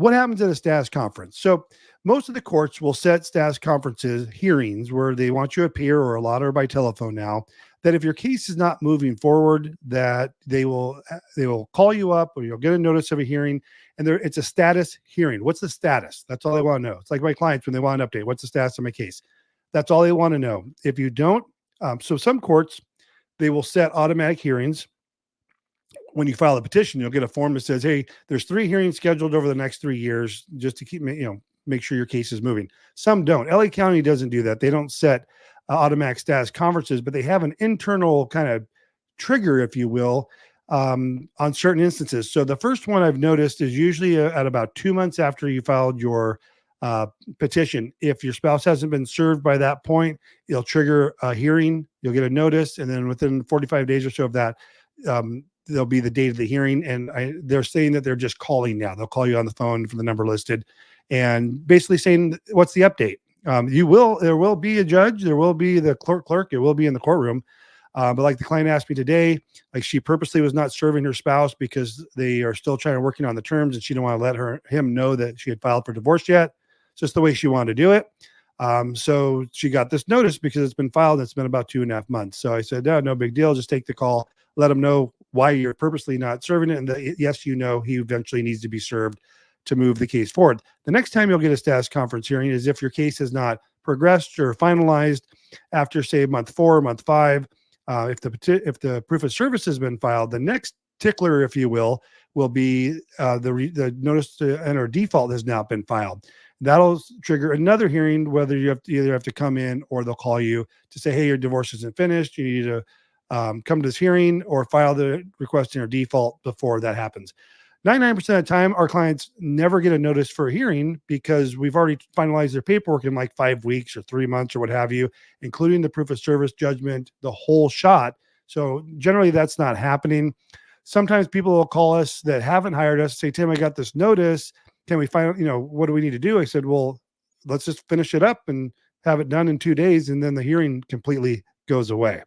what happens at a status conference? So most of the courts will set status conferences, hearings, where they want you to appear, or a lot are by telephone now, that if your case is not moving forward, that they will call you up, or you'll get a notice of a hearing, and it's a status hearing. What's the status? That's all they want to know. It's like my clients when they want an update. What's the status of my case? That's all they want to know. If you don't, so some courts, they will set automatic hearings. When you file a petition, you'll get a form that says, hey, there's 3 hearings scheduled over the next 3 years, just to keep, make sure your case is moving. Some don't. LA County doesn't do that. They don't set automatic status conferences, but they have an internal kind of trigger, if you will, on certain instances. So the first one I've noticed is usually at about 2 months after you filed your petition. If your spouse hasn't been served by that point, it'll trigger a hearing. You'll get a notice, and then within 45 days or so of that, there'll be the date of the hearing. And they're saying that they're just calling now. They'll call you on the phone for the number listed, and basically saying, what's the update? There will be a judge, there will be the clerk, it will be in the courtroom. But like the client asked me today, like she purposely was not serving her spouse because they are still working on the terms, and she didn't want to let him know that she had filed for divorce yet. It's just the way she wanted to do it. So she got this notice because it's been filed. And it's been about 2.5 months. So I said, no big deal. Just take the call, let them know why you're purposely not serving it. And yes, he eventually needs to be served to move the case forward. The next time you'll get a status conference hearing is if your case has not progressed or finalized after, say, month 4, month 5. If the proof of service has been filed, the next tickler, if you will be the notice to enter default has now been filed. That'll trigger another hearing, whether you either have to come in, or they'll call you to say, hey, your divorce isn't finished. You need to come to this hearing or file the request in your default before that happens. 99% of the time, our clients never get a notice for a hearing because we've already finalized their paperwork in like 5 weeks or 3 months or what have you, including the proof of service judgment, the whole shot. So generally that's not happening. Sometimes people will call us that haven't hired us, say, Tim, I got this notice. Can we find, what do we need to do? I said, well, let's just finish it up and have it done in 2 days. And then the hearing completely goes away.